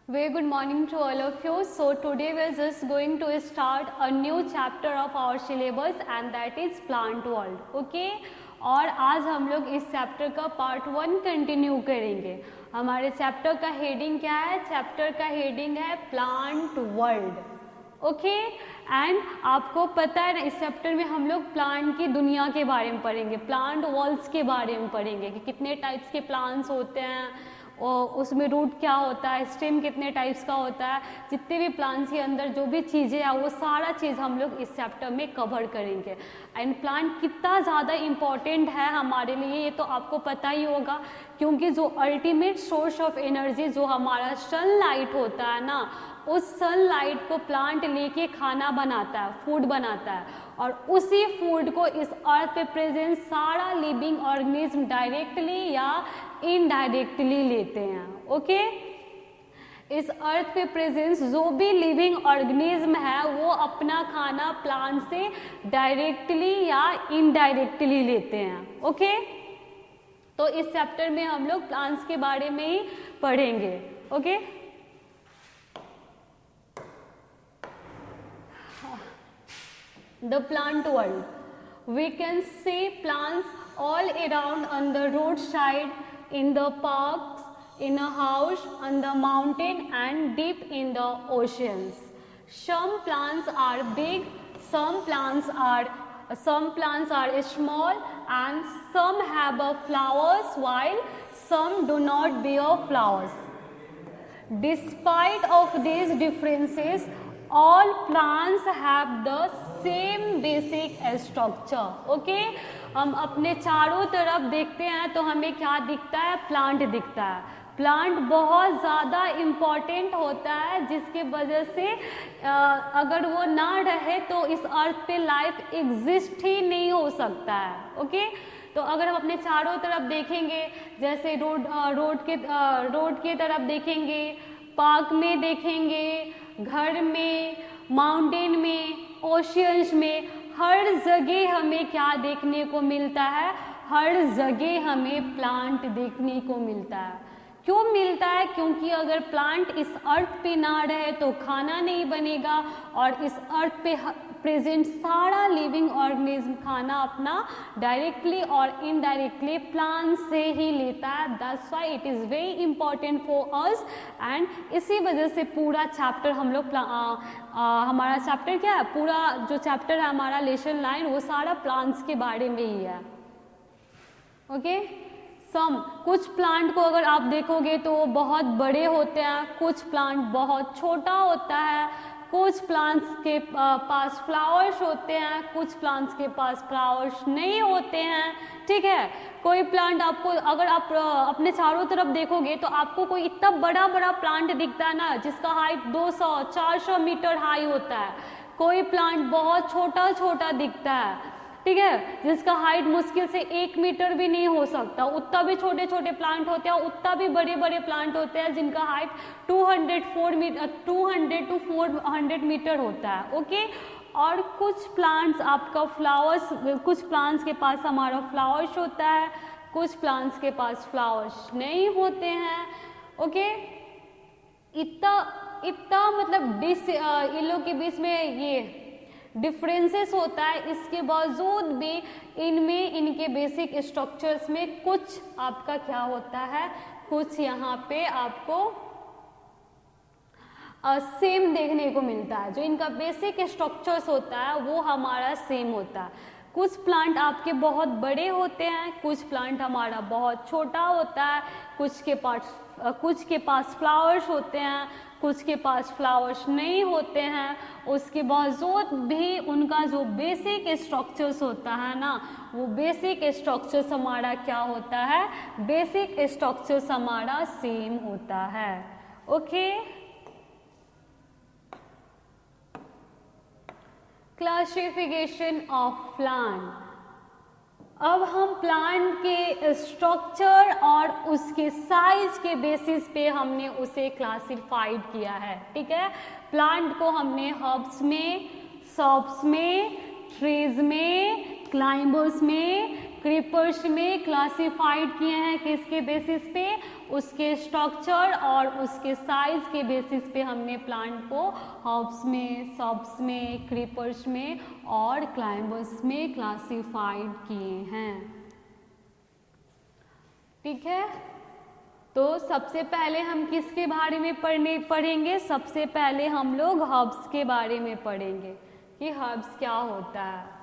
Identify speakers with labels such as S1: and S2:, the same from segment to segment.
S1: Very good morning to all of you. So today we are just going to start a new chapter of our syllabus and that is plant world. Okay? और आज हम लोग इस chapter का part 1 continue करेंगे. हमारे chapter का heading क्या है? चैप्टर का हेडिंग है प्लांट वर्ल्ड. ओके एंड आपको पता है ना, इस चैप्टर में हम लोग प्लांट की दुनिया के बारे में पढ़ेंगे, प्लांट वर्ल्ड्स के बारे में पढ़ेंगे कि कितने टाइप्स के प्लांट्स होते हैं और उसमें रूट क्या होता है, स्टेम कितने टाइप्स का होता है, जितने भी प्लांट्स के अंदर जो भी चीज़ें हैं वो सारा चीज़ हम लोग इस चैप्टर में कवर करेंगे. एंड प्लांट कितना ज़्यादा इम्पॉर्टेंट है हमारे लिए ये तो आपको पता ही होगा, क्योंकि जो अल्टीमेट सोर्स ऑफ एनर्जी जो हमारा सनलाइट होता है ना, उस सनलाइट को प्लांट लेके खाना बनाता है, फूड बनाता है और उसी फूड को इस अर्थ पे प्रेजेंट सारा लिविंग ऑर्गेनिज्म डायरेक्टली या इनडायरेक्टली लेते हैं. ओके इस अर्थ पे प्रेजेंस जो भी लिविंग ऑर्गेनिज्म है वो अपना खाना प्लांट से डायरेक्टली या इनडायरेक्टली लेते हैं. ओके तो इस चैप्टर में हम लोग प्लांट्स के बारे में ही पढ़ेंगे. Okay The plant world. We can see plants all around on the roadside, in the parks, in a house, on the mountain and deep in the oceans. Some plants are big, some plants are small and some have flowers while some do not bear flowers. Despite of these differences, all plants have the same basic structure. Okay हम अपने चारों तरफ देखते हैं तो हमें क्या दिखता है? प्लांट दिखता है. प्लांट बहुत ज़्यादा इम्पॉर्टेंट होता है जिसके वजह से अगर वो ना रहे तो इस अर्थ पे लाइफ एग्जिस्ट ही नहीं हो सकता है. ओके तो अगर हम अपने चारों तरफ देखेंगे, जैसे रोड के तरफ देखेंगे, पार्क में देखेंगे, घर में, माउंटेन में, ओशियंस में, हर जगह हमें क्या देखने को मिलता है? हर जगह हमें प्लांट देखने को मिलता है. क्यों मिलता है? क्योंकि अगर प्लांट इस अर्थ पे ना रहे तो खाना नहीं बनेगा और इस अर्थ पे प्रेजेंट सारा लिविंग ऑर्गेनिज्म खाना अपना डायरेक्टली और इनडायरेक्टली प्लांट से ही लेता है. That's why it is very important for us and इसी वजह से पूरा चैप्टर हम लोग हमारा चैप्टर क्या है, पूरा जो चैप्टर है हमारा लेसन लाइन वो सारा प्लांट्स के बारे में ही है. ओके कुछ प्लांट को अगर आप देखोगे तो वो बहुत बड़े होते हैं, कुछ प्लांट बहुत छोटा होता है, कुछ प्लांट्स के पास फ्लावर्स होते हैं, कुछ प्लांट्स के पास फ्लावर्स नहीं होते हैं. ठीक है कोई प्लांट आपको अगर आप अपने चारों तरफ देखोगे तो आपको कोई इतना बड़ा बड़ा प्लांट दिखता है ना जिसका हाइट 200-400 मीटर हाई होता है. कोई प्लांट बहुत छोटा छोटा दिखता है, ठीक है, जिसका हाइट मुश्किल से 1 मीटर भी नहीं हो सकता. उतना भी छोटे छोटे प्लांट होते हैं, उतना भी बड़े बड़े प्लांट होते हैं जिनका हाइट 200 to 400 मीटर होता है. ओके और कुछ प्लांट्स आपका फ्लावर्स, कुछ प्लांट्स के पास हमारा फ्लावर्स होता है, कुछ प्लांट्स के पास फ्लावर्स नहीं होते हैं. ओके इतना मतलब इन लोग के बीच में ये डिफरेंसेस होता है. इसके बावजूद भी इनमें इनके बेसिक स्ट्रक्चर्स में कुछ आपका क्या होता है, कुछ यहाँ पे आपको सेम देखने को मिलता है. जो इनका बेसिक स्ट्रक्चर्स होता है वो हमारा सेम होता है. कुछ प्लांट आपके बहुत बड़े होते हैं, कुछ प्लांट हमारा बहुत छोटा होता है, कुछ के पास फ्लावर्स होते हैं, कुछ के पास फ्लावर्स नहीं होते हैं. उसके बावजूद भी उनका जो बेसिक स्ट्रक्चर्स होता है ना, वो बेसिक स्ट्रक्चर्स हमारा क्या होता है? बेसिक स्ट्रक्चर्स हमारा सेम होता है. Okay classification of plant. अब हम प्लांट के स्ट्रक्चर और उसके साइज के बेसिस पे हमने उसे क्लासिफाइड किया है. ठीक है प्लांट को हमने हर्ब्स में, शॉप्स में, ट्रीज में, क्लाइंबर्स में, क्रीपर्स में क्लासिफाइड किए हैं किसके बेसिस पे, उसके स्ट्रक्चर और उसके साइज के बेसिस पे हमने प्लांट को हर्ब्स में, श्रब्स में, क्रीपर्स में और क्लाइंबर्स में क्लासिफाइड किए हैं। ठीक है, तो सबसे पहले हम किसके बारे में पढ़ेंगे, सबसे पहले हम लोग हर्ब्स के बारे में पढ़ेंगे कि हर्ब्स क्या होता है।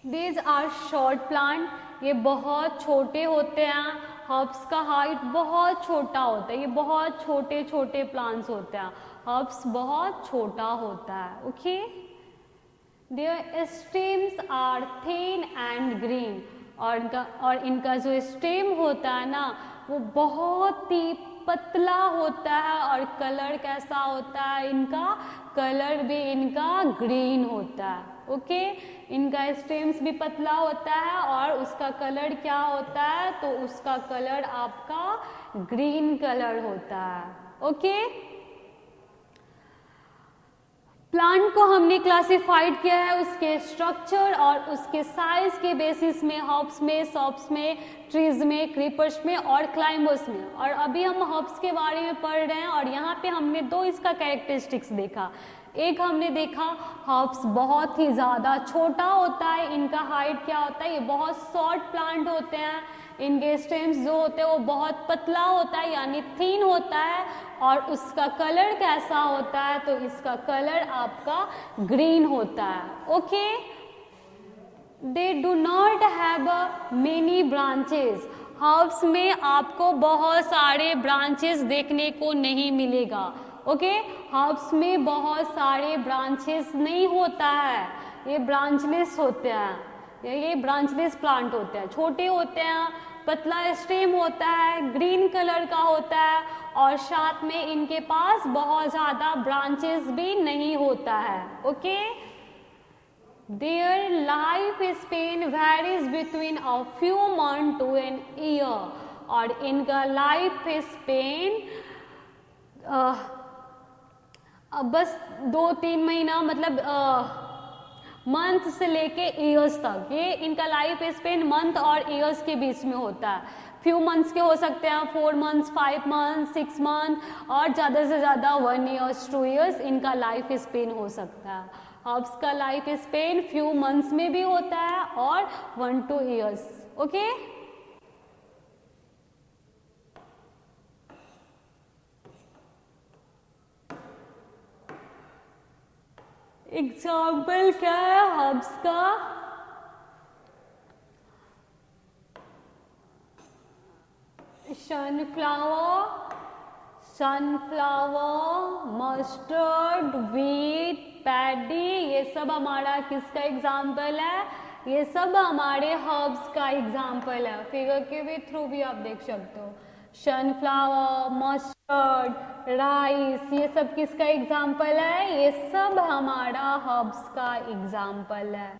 S1: These are short plant, ये बहुत छोटे होते हैं, हर्ब्स का हाइट बहुत छोटा होता है, ये बहुत छोटे छोटे प्लांट्स होते हैं, हर्ब्स बहुत छोटा होता है। Okay, Their stems are thin and green, और इनका जो स्टेम होता है ना वो बहुत ही पतला होता है और कलर कैसा होता है, इनका कलर भी इनका ग्रीन होता है। ओके, इनका स्टेम्स भी पतला होता है और उसका कलर क्या होता है, तो उसका कलर आपका ग्रीन कलर होता है। ओके, प्लांट को हमने क्लासिफाइड किया है उसके स्ट्रक्चर और उसके साइज के बेसिस में, हर्ब्स में, श्रब्स में, ट्रीज में, क्रीपर्स में और क्लाइंबर्स में। और अभी हम हर्ब्स के बारे में पढ़ रहे हैं और यहाँ पे हमने दो इसका कैरेक्टरिस्टिक्स देखा। एक हमने देखा हर्ब्स बहुत ही ज़्यादा छोटा होता है, इनका हाइट क्या होता है, ये बहुत शॉर्ट प्लांट होते हैं, इनके स्टेम्स जो होते हैं वो बहुत पतला होता है यानी थिन होता है, और उसका कलर कैसा होता है, तो इसका कलर आपका ग्रीन होता है। Okay, they do not have many branches, herbs में आपको बहुत सारे ब्रांचेस देखने को नहीं मिलेगा। ओके, हर्ब्स में बहुत सारे ब्रांचेस नहीं होता है, ये ब्रांचलेस होते हैं, ये ब्रांचलेस प्लांट होते हैं, छोटे होते हैं, पतला स्टेम होता है, ग्रीन कलर का होता है और साथ में इनके पास बहुत ज़्यादा ब्रांचेस भी नहीं होता है। Okay, their life span varies between a few month to an year, और इनका लाइफ स्पेन बस 2-3 महीना मतलब मंथ से लेके ईयर्स तक, ये इनका लाइफ स्पेन मंथ और ईयर्स के बीच में होता है। फ्यू मंथ्स के हो सकते हैं, 4 मंथ्स, 5 मंथ्स, 6 मंथ और ज़्यादा से ज़्यादा 1 ईयर, 2 ईयर्स इनका लाइफ स्पेन हो सकता है। हर्ब्स का लाइफ स्पेन फ्यू मंथ्स में भी होता है और 1-2 ईयर्स। ओके, एग्जाम्पल क्या है हर्ब्स का, सनफ्लावर, मस्टर्ड, व्हीट, पैडी, ये सब हमारा किसका एग्जाम्पल है, ये सब हमारे हर्ब्स का एग्जाम्पल है। फिगर के भी थ्रू भी आप देख सकते हो, सनफ्लावर, मस्टर्ड, राइस, ये सब किसका एग्जाम्पल है, ये सब हमारा हर्ब्स का एग्जाम्पल है।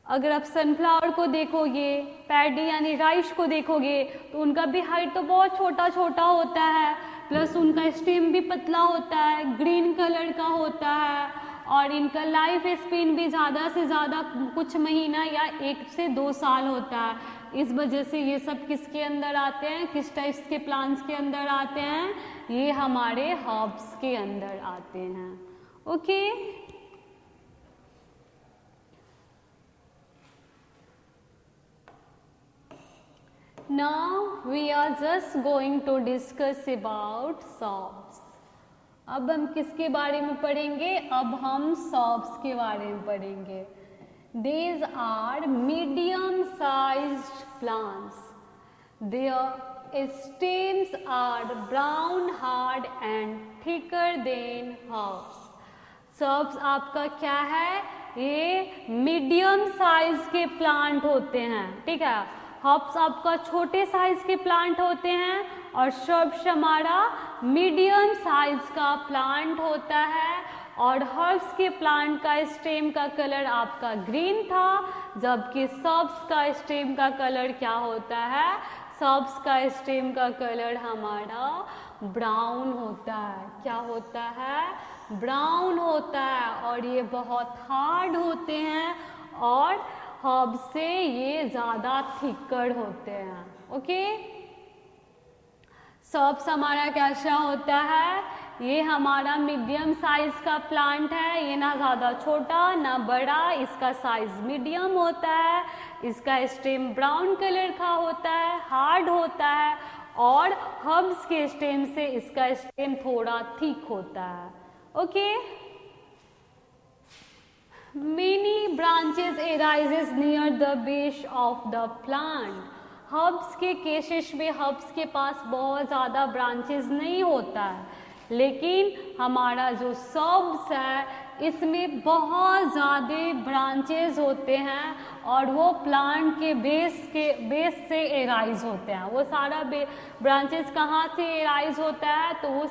S1: अगर आप सनफ्लावर को देखोगे, पैडी यानी राइस को देखोगे, तो उनका भी हाइट तो बहुत छोटा छोटा होता है, प्लस उनका स्टेम भी पतला होता है, ग्रीन कलर का होता है, और इनका लाइफ स्पेन भी ज़्यादा से ज़्यादा कुछ महीना या 1 से 2 साल होता है। इस वजह से ये सब किसके अंदर आते हैं, किस टाइप्स के प्लांट्स के अंदर आते हैं, ये हमारे हर्ब्स के अंदर आते हैं। Okay, now we are just going to discuss about shrubs. अब हम किसके बारे में पढ़ेंगे, अब हम श्रब्स के बारे में पढ़ेंगे। These are medium sized plants, their stems are brown, hard and thicker than herbs। Shrubs आपका क्या है, ये मीडियम साइज के प्लांट होते हैं, ठीक है। हर्ब्स आपका छोटे साइज के प्लांट होते हैं और श्रब्स हमारा मीडियम साइज का प्लांट होता है। और हर्ब्स के प्लांट का स्टेम का कलर आपका ग्रीन था, जबकि श्रब्स का स्टेम का कलर क्या होता है, सब्स का स्टेम का कलर हमारा ब्राउन होता है। क्या होता है? ब्राउन होता है। और ये बहुत हार्ड होते हैं और हर्ब से ये ज़्यादा थिकर होते हैं। ओके, सब्स हमारा कैसा होता है? ये हमारा मीडियम साइज का प्लांट है। ये ना ज़्यादा छोटा ना बड़ा, इसका साइज मीडियम होता है। इसका स्टेम ब्राउन कलर का होता है, हार्ड होता है और हर्ब्स के स्टेम से इसका स्टेम थोड़ा थिक होता है। Okay, many branches arises near the base of the plant. Herbs के केसेस में हर्ब्स के पास बहुत ज़्यादा ब्रांचेस नहीं होता है, लेकिन हमारा जो सब्स है इसमें बहुत ज़्यादा ब्रांचेस होते हैं और वो प्लांट के बेस से एराइज होते हैं। वो सारा ब्रांचेस कहाँ से एराइज होता है? तो वो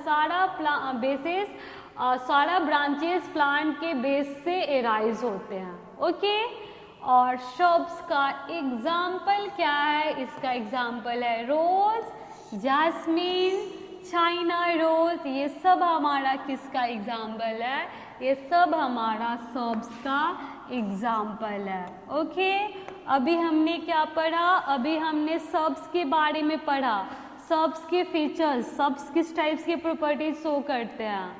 S1: सारा ब्रांचेस प्लांट के बेस से एराइज होते हैं। ओके, और शब्स का एग्जाम्पल क्या है? इसका एग्जाम्पल है रोज, जैस्मीन, चाइना रोज। ये सब हमारा किसका एग्जाम्पल है? ये सब हमारा शब्स का एग्जाम्पल है। ओके, अभी हमने क्या पढ़ा? अभी हमने शब्स के बारे में पढ़ा। शब्स के फीचर्स, शब्स किस टाइप्स के प्रॉपर्टीज शो करते हैं।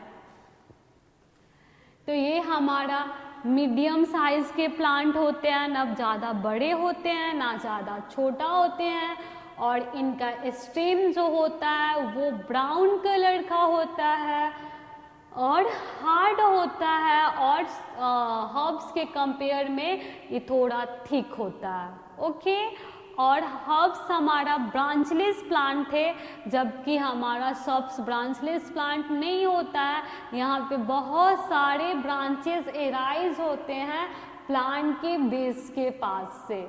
S1: तो ये हमारा मीडियम साइज के प्लांट होते हैं, ना ज़्यादा बड़े होते हैं ना ज़्यादा छोटा होते हैं, और इनका स्टेम जो होता है वो ब्राउन कलर का होता है और हार्ड होता है, और हर्ब्स के कंपेयर में ये थोड़ा थिक होता है। ओके, और हर्ब्स हमारा ब्रांचलेस प्लांट है, जबकि हमारा सब्स ब्रांचलेस प्लांट नहीं होता है। यहाँ पे बहुत सारे ब्रांचेस एराइज होते हैं प्लांट के बेस के पास से।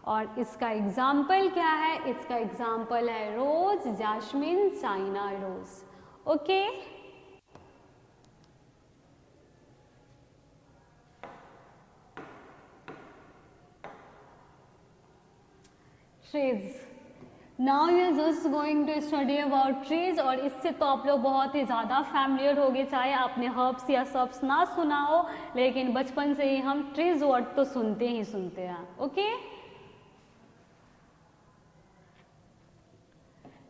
S1: और इसका एग्जाम्पल क्या है? इसका एग्जाम्पल है rose, jasmine, China rose. Okay, trees. Now you are just going to study about trees, और इससे तो आप लोग बहुत ही ज़्यादा फैमिलियर हो गए, चाहे आपने हर्ब्स या सब्स ना सुना हो, लेकिन बचपन से ही हम ट्रीज वर्ड तो सुनते ही सुनते हैं। Okay,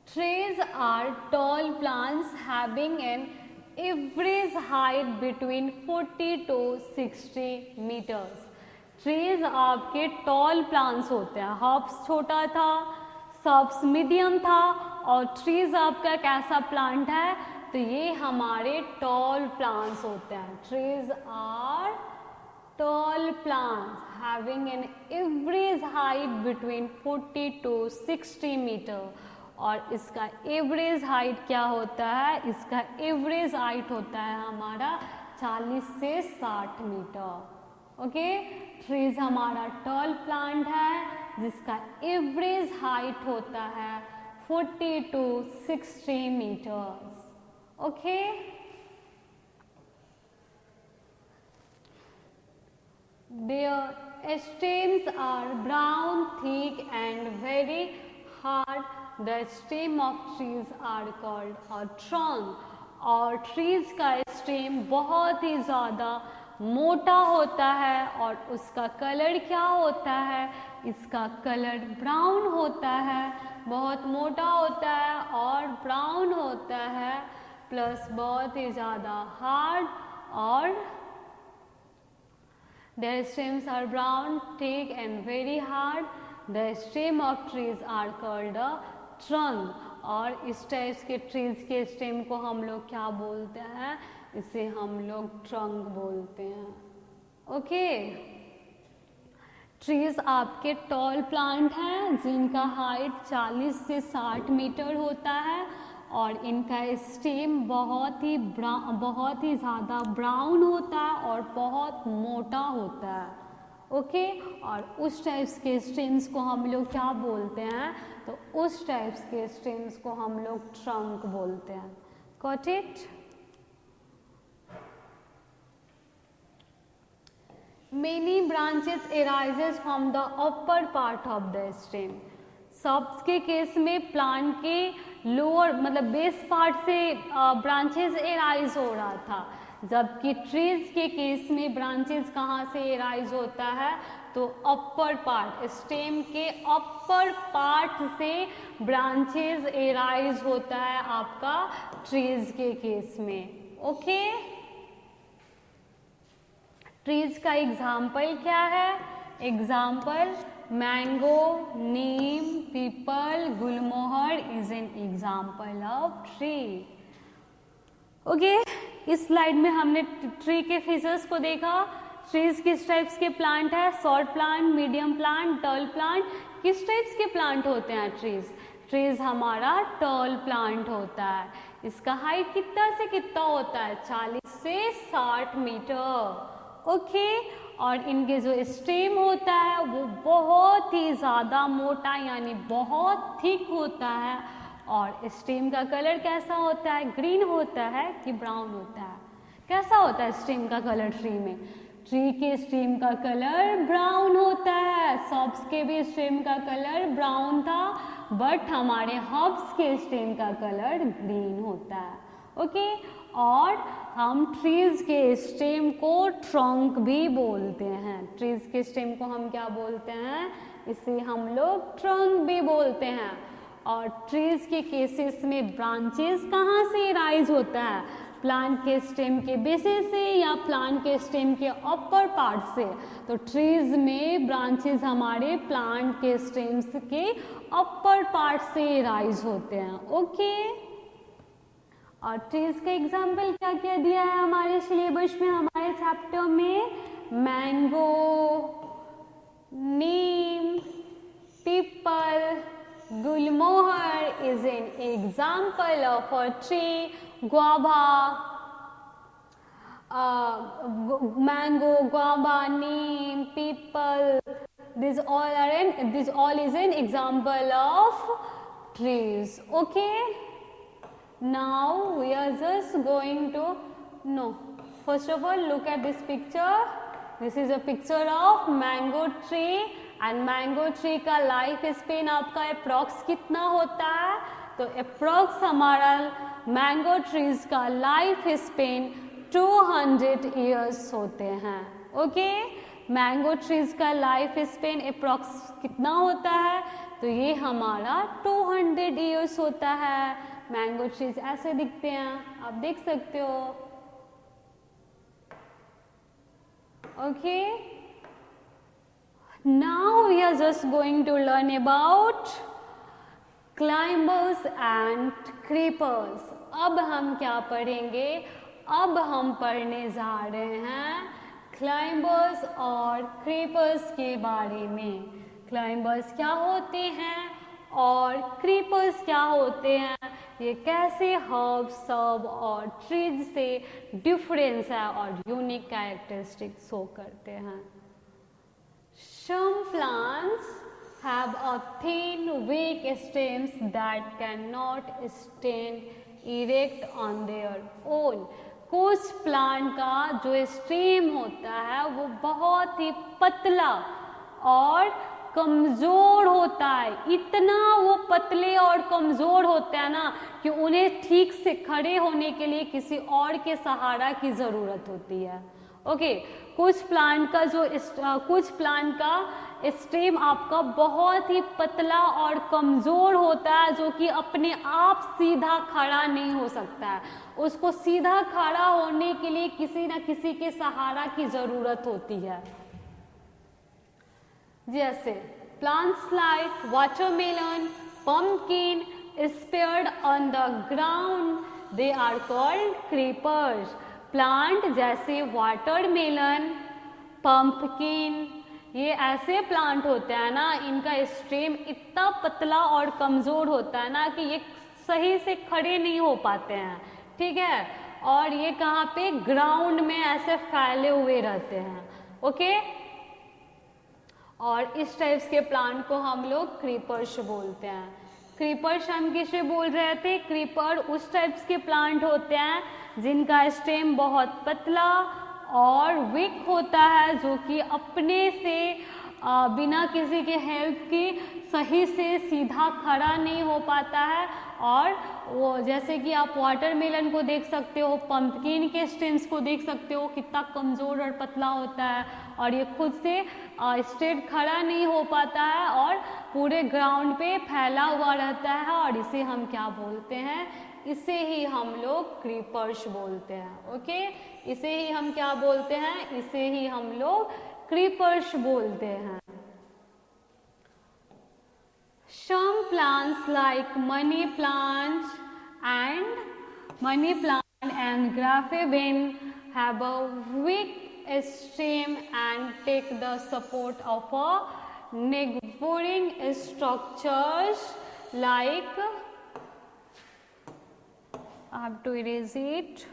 S1: trees are tall plants having an average height between 40 to 60 meters. Trees आपके टॉल प्लांट्स होते हैं। हर्ब्स छोटा था, सब्स मीडियम था, और ट्रीज आपका कैसा प्लांट है? तो ये हमारे टॉल प्लांट्स होते हैं। Trees are tall plants having an average height between 40 to 60 meter. और इसका एवरेज हाइट क्या होता है? इसका एवरेज हाइट होता है हमारा 40 से 60 मीटर। ओके, ट्रीज हमारा टॉल प्लांट है जिसका एवरेज हाइट होता है 40 to 60 metres. Okay, their stems are brown, thick and very hard. The stem of trees are called a trunk. और ट्रीज का स्टेम बहुत ही ज़्यादा मोटा होता है, और उसका कलर क्या होता है? इसका कलर ब्राउन होता है। बहुत मोटा होता है और ब्राउन होता है, प्लस बहुत ही ज़्यादा हार्ड, और their stems are brown, thick and very hard. The stem of trees are called a trunk. और इस टाइप्स के ट्रीज के स्टेम को हम लोग क्या बोलते हैं? इसे हम लोग ट्रंक बोलते हैं। ओके, ट्रीज आपके टॉल प्लांट हैं जिनका हाइट 40 से 60 मीटर होता है, और इनका स्टेम बहुत ही ज़्यादा ब्राउन होता है और बहुत मोटा होता है। ओके, और उस टाइप्स के स्टेम्स को हम लोग क्या बोलते हैं? तो उस टाइप्स के स्टेम्स को हम लोग ट्रंक बोलते हैं। Got it? Many branches arises from the upper part of the stem. Subs के केस में प्लांट के लोअर मतलब बेस पार्ट से ब्रांचेस एराइज हो रहा था, जबकि ट्रीज के केस में ब्रांचेस कहाँ से एराइज होता है, तो अपर पार्ट, स्टेम के अपर पार्ट से ब्रांचेस एराइज होता है आपका ट्रीज के केस में। ओके, ट्रीज का एग्जाम्पल क्या है? Example mango, Neem, people, Gulmohar is an example of tree. Okay, इस स्लाइड में हमने ट्री के फीचर्स को देखा। ट्रीज किस टाइप्स के प्लांट है? Short plant, medium plant, tall plant. किस टाइप्स के प्लांट होते हैं ट्रीज? ट्रीज हमारा टॉल प्लांट होता है। इसका हाइट कितना से कितना होता है? 40 से 60 मीटर। ओके, और इनके जो स्टेम होता है वो बहुत ही ज़्यादा मोटा यानी बहुत थिक होता है। और स्टेम का कलर कैसा होता है? ग्रीन होता है कि ब्राउन होता है? कैसा होता है स्टेम का कलर ट्री में? ट्री के स्टेम का कलर ब्राउन होता है। सब्स के भी स्टेम का कलर ब्राउन था, बट हमारे हर्ब्स के स्टेम का कलर ग्रीन होता है। ओके, और हम ट्रीज के स्टेम को ट्रंक भी बोलते हैं। ट्रीज के स्टेम को हम क्या बोलते हैं? इसे हम लोग ट्रंक भी बोलते हैं। और ट्रीज के केसेस में ब्रांचेस कहाँ से राइज होता है? प्लांट के स्टेम के बेसिस से या प्लांट के स्टेम के अपर पार्ट से। तो ट्रीज में ब्रांचेस हमारे प्लांट के स्टेम्स के अपर पार्ट से राइज होते हैं। ओके, और ट्रीज का एग्जाम्पल क्या क्या दिया है हमारे सिलेबस में, हमारे चैप्टर में? Mango, Neem, people, Gulmohar is an example of a tree, guava, mango, guava, neem, people, these all is an example of trees. Okay, now we are just going to first of all look at this picture. This is a picture of mango tree and mango tree का life span आपका approx कितना होता है? तो approx हमारा mango trees का life span 200 years होते हैं। ओके, मैंगो ट्रीज का लाइफ स्पेन अप्रॉक्स कितना होता है? तो ये हमारा 200 ईयर्स होता है। मैंगो ट्रीज ऐसे दिखते हैं, आप देख सकते हो। Okay, now we are just going to learn about climbers and creepers. अब हम क्या पढ़ेंगे? अब हम पढ़ने जा रहे हैं क्लाइंबर्स और क्रीपर्स के बारे में। क्लाइंबर्स क्या होते हैं और क्रीपर्स क्या होते हैं, ये कैसे हर्ब, सब और ट्रीज से डिफरेंस है और यूनिक कैरेक्टरिस्टिक शो करते हैं। Some plants have a thin, weak stems that cannot stand erect on their own. कुछ प्लांट का जो स्टेम होता है वो बहुत ही पतला और कमज़ोर होता है। इतना वो पतले और कमज़ोर होते हैं ना कि उन्हें ठीक से खड़े होने के लिए किसी और के सहारा की ज़रूरत होती है। ओके, कुछ प्लांट का स्टेम आपका बहुत ही पतला और कमज़ोर होता है, जो कि अपने आप सीधा खड़ा नहीं हो सकता है। उसको सीधा खड़ा होने के लिए किसी न किसी के सहारा की ज़रूरत होती है। जैसे plants like watermelon, pumpkin spared on the ground, they are called creepers. Plant जैसे वाटरमेलन, पम्पकिन, ये ऐसे प्लांट होते हैं ना, इनका स्टेम इतना पतला और कमज़ोर होता है ना कि ये सही से खड़े नहीं हो पाते हैं। ठीक है, और ये कहाँ पे? ग्राउंड में ऐसे फैले हुए रहते हैं। ओके, और इस टाइप्स के प्लांट को हम लोग क्रीपर्स बोलते हैं। क्रीपर्स हम किसे बोल रहे थे? क्रीपर उस टाइप्स के प्लांट होते हैं जिनका स्टेम बहुत पतला और वीक होता है, जो कि अपने से बिना किसी के हेल्प की सही से सीधा खड़ा नहीं हो पाता है। और वो जैसे कि आप वाटरमेलन को देख सकते हो, पंपकिन के स्टेम्स को देख सकते हो, कितना कमज़ोर और पतला होता है और ये खुद से स्ट्रेट खड़ा नहीं हो पाता है और पूरे ग्राउंड पे फैला हुआ रहता है। और इसे हम क्या बोलते हैं? इसे ही हम लोग क्रीपर्स बोलते हैं। ओके, इसे ही हम क्या बोलते हैं? इसे ही हम लोग क्रीपर्स बोलते हैं। Some plants like money plant and graphene have a weak stem and take the support of a neighboring structures like, I have to erase it.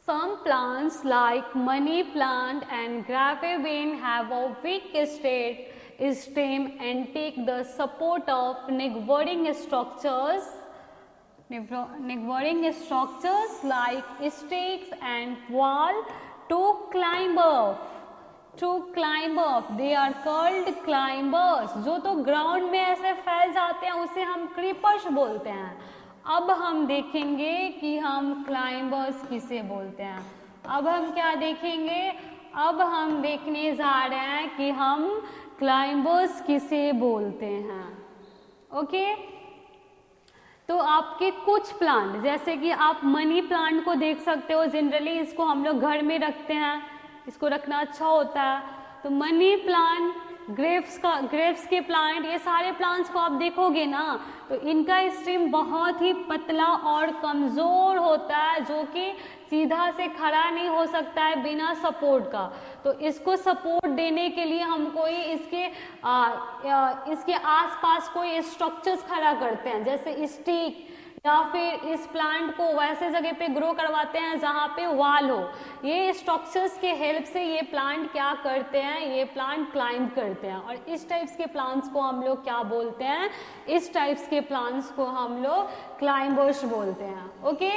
S1: Some plants like money plant and graphene have a weak stem and take the support of neighboring structures like stakes and wall to climb up. They are called climbers. जो तो ground में ऐसे फैल जाते हैं उसे हम creepers बोलते हैं। अब हम देखेंगे कि हम क्लाइंबर्स किसे बोलते हैं। अब हम क्या देखेंगे? अब हम देखने जा रहे हैं कि हम क्लाइंबर्स किसे बोलते हैं। ओके, तो आपके कुछ प्लांट, जैसे कि आप मनी प्लांट को देख सकते हो, जनरली इसको हम लोग घर में रखते हैं, इसको रखना अच्छा होता है। तो मनी प्लांट, ग्रेप्स के प्लांट, ये सारे प्लांट्स को आप देखोगे ना तो इनका स्टेम बहुत ही पतला और कमज़ोर होता है, जो कि सीधा से खड़ा नहीं हो सकता है बिना सपोर्ट का। तो इसको सपोर्ट देने के लिए हम कोई इसके आसपास कोई स्ट्रक्चर्स खड़ा करते हैं, जैसे स्टिक, या फिर इस प्लांट को वैसे जगह पे ग्रो करवाते हैं जहाँ पे वाल हो। ये स्ट्रक्चर्स के हेल्प से ये प्लांट क्या करते हैं? ये प्लांट क्लाइंब करते हैं। और इस टाइप्स के प्लांट्स को हम लोग क्या बोलते हैं? इस टाइप्स के प्लांट्स को हम लोग क्लाइंबर्स बोलते हैं। ओके,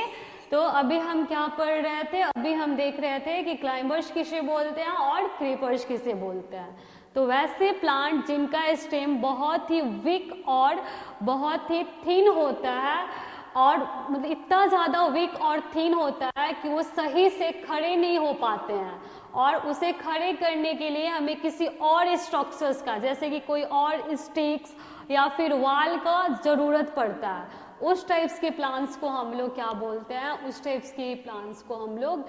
S1: तो अभी हम क्या पढ़ रहे थे? अभी हम देख रहे थे कि क्लाइंबर्स किसे बोलते हैं और क्रीपर्स किसे बोलते हैं। तो वैसे प्लांट जिनका स्टेम बहुत ही वीक और बहुत ही थिन होता है, और मतलब इतना ज़्यादा वीक और थिन होता है कि वो सही से खड़े नहीं हो पाते हैं, और उसे खड़े करने के लिए हमें किसी और स्ट्रक्चर्स का, जैसे कि कोई और स्टिक्स या फिर वाल का ज़रूरत पड़ता है। उस टाइप्स के प्लांट्स को हम लोग क्या बोलते हैं? उस टाइप्स के प्लांट्स को हम लोग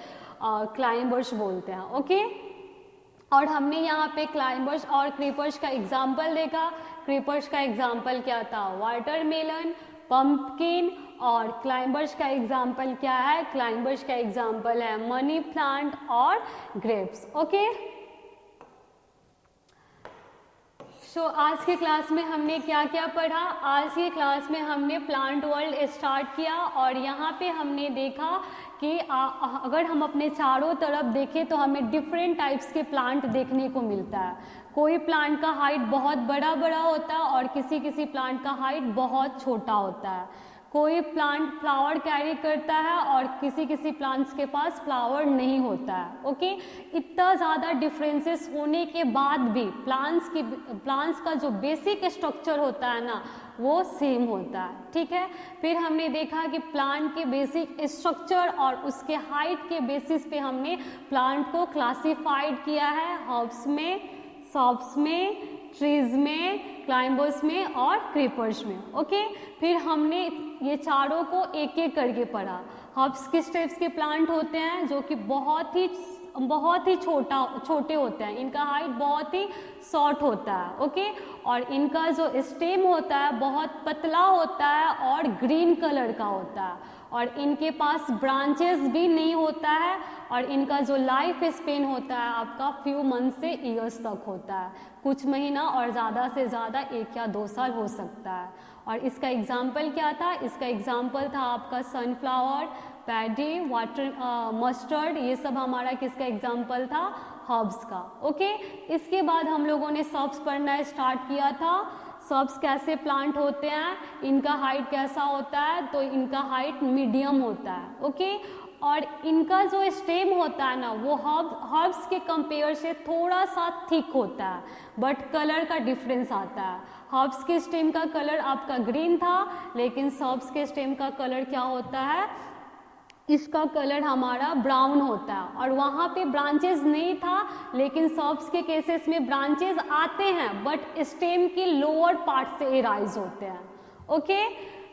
S1: क्लाइंबर्स बोलते हैं। ओके, और हमने यहाँ पे क्लाइंबर्स और क्रीपर्स का एग्जाम्पल देखा। क्रीपर्स का एग्जाम्पल क्या था? Watermelon, pumpkin. और क्लाइंबर्स का एग्जाम्पल क्या है? क्लाइंबर्स का एग्जाम्पल है मनी प्लांट और ग्रेप्स। ओके, सो आज के क्लास में हमने क्या क्या पढ़ा? आज के क्लास में हमने प्लांट वर्ल्ड स्टार्ट किया, और यहाँ पे हमने देखा कि अगर हम अपने चारों तरफ देखें तो हमें डिफरेंट टाइप्स के प्लांट देखने को मिलता है। कोई प्लांट का हाइट बहुत बड़ा बड़ा होता है और किसी प्लांट का हाइट बहुत छोटा होता है। कोई प्लांट फ्लावर कैरी करता है और किसी प्लांट्स के पास फ्लावर नहीं होता है। ओके, इतना ज़्यादा डिफरेंसेस होने के बाद भी प्लांट्स का जो बेसिक स्ट्रक्चर होता है ना, वो सेम होता है। ठीक है, फिर हमने देखा कि प्लांट के बेसिक स्ट्रक्चर और उसके हाइट के बेसिस पे हमने प्लांट को क्लासिफाइड किया है, हर्ब्स में, शॉप्स में, ट्रीज में, क्लाइंबर्स में और क्रीपर्स में। ओके, फिर हमने ये चारों को एक एक करके पढ़ा। हर्ब्स किस टाइप्स के प्लांट होते हैं? जो कि बहुत ही छोटे होते हैं, इनका हाइट बहुत ही शॉर्ट होता है। ओके, और इनका जो स्टेम होता है बहुत पतला होता है और ग्रीन कलर का होता है, और इनके पास ब्रांचेस भी नहीं होता है, और इनका जो लाइफ स्पेन होता है आपका फ्यू मंथ से ईयर्स तक होता है, कुछ महीना और ज़्यादा से ज़्यादा 1 या 2 साल हो सकता है। और इसका एग्जाम्पल क्या था? इसका एग्जाम्पल था आपका सनफ्लावर, पैडी, मस्टर्ड, ये सब हमारा किसका एग्जाम्पल था? हर्ब्स का। ओके, इसके बाद हम लोगों ने शॉप्स पढ़ना स्टार्ट किया था। शॉप्स कैसे प्लांट होते हैं, इनका हाइट कैसा होता है? तो इनका हाइट मीडियम होता है। ओके, और इनका जो स्टेम होता है ना वो हर्ब्स के कंपेयर से थोड़ा सा थिक होता है, बट कलर का डिफरेंस आता है। हर्ब्स के स्टेम का कलर आपका ग्रीन था, लेकिन सर्ब्स के स्टेम का कलर क्या होता है, इसका कलर हमारा ब्राउन होता है। और वहाँ पे ब्रांचेस नहीं था, लेकिन सर्ब्स के केसेस में ब्रांचेस आते हैं, बट स्टेम की लोअर पार्ट से एराइज होते हैं। ओके,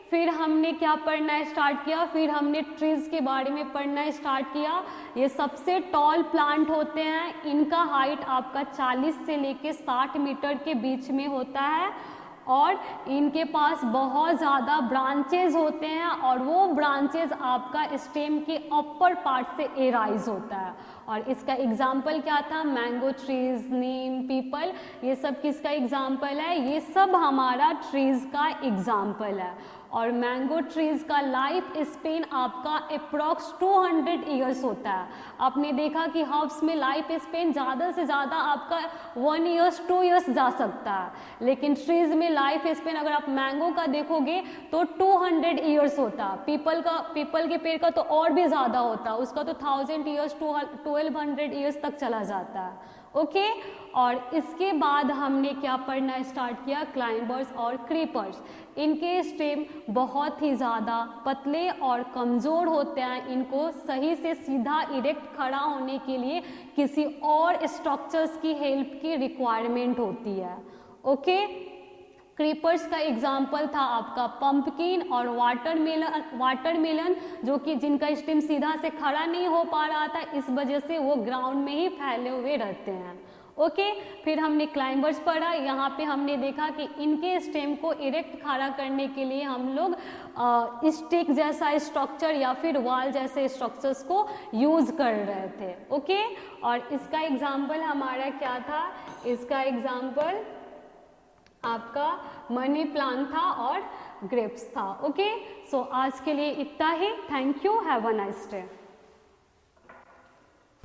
S1: फिर हमने क्या पढ़ना स्टार्ट किया, फिर हमने ट्रीज के बारे में पढ़ना स्टार्ट किया। ये सबसे टॉल प्लांट होते हैं, इनका हाइट आपका 40 से लेके 60 मीटर के बीच में होता है, और इनके पास बहुत ज़्यादा ब्रांचेज होते हैं, और वो ब्रांचेज आपका स्टेम के अपर पार्ट से एराइज होता है। और इसका एग्जाम्पल क्या था, मैंगो ट्रीज, नीम, पीपल, ये सब किसका एग्जाम्पल है, ये सब हमारा ट्रीज का एग्जाम्पल है। और मैंगो ट्रीज का लाइफ स्पेन आपका अप्रॉक्स 200 ईयर्स होता है। आपने देखा कि हर्ब्स में लाइफ स्पेन ज़्यादा से ज़्यादा आपका 1 ईयर्स 2 ईयर्स जा सकता है, लेकिन ट्रीज में लाइफ स्पेन अगर आप मैंगो का देखोगे तो 200 ईयर्स होता है। पीपल के पेड़ का तो और भी ज़्यादा होता है, उसका तो 1000 ईयर्स 1200 ईयर्स तक चला जाता है। ओके, और इसके बाद हमने क्या पढ़ना स्टार्ट किया, क्लाइंबर्स और क्रीपर्स। इनके स्टेम बहुत ही ज़्यादा पतले और कमज़ोर होते हैं, इनको सही से सीधा इरेक्ट खड़ा होने के लिए किसी और स्ट्रक्चर्स की हेल्प की रिक्वायरमेंट होती है। ओके, क्रीपर्स का एग्जाम्पल था आपका पंपकिन और वाटरमेलन, जो कि जिनका स्टेम सीधा से खड़ा नहीं हो पा रहा था, इस वजह से वो ग्राउंड में ही फैले हुए रहते हैं। ओके, फिर हमने क्लाइंबर्स पढ़ा। यहाँ पे हमने देखा कि इनके स्टेम को इरेक्ट खड़ा करने के लिए हम लोग स्टिक जैसा स्ट्रक्चर या फिर वॉल जैसे स्ट्रक्चर्स को यूज़ कर रहे थे। ओके, और इसका एग्जाम्पल हमारा क्या था, इसका एग्जाम्पल आपका मनी प्लांट था और ग्रेप्स था। ओके, सो आज के लिए इतना ही। Thank you, have a nice day.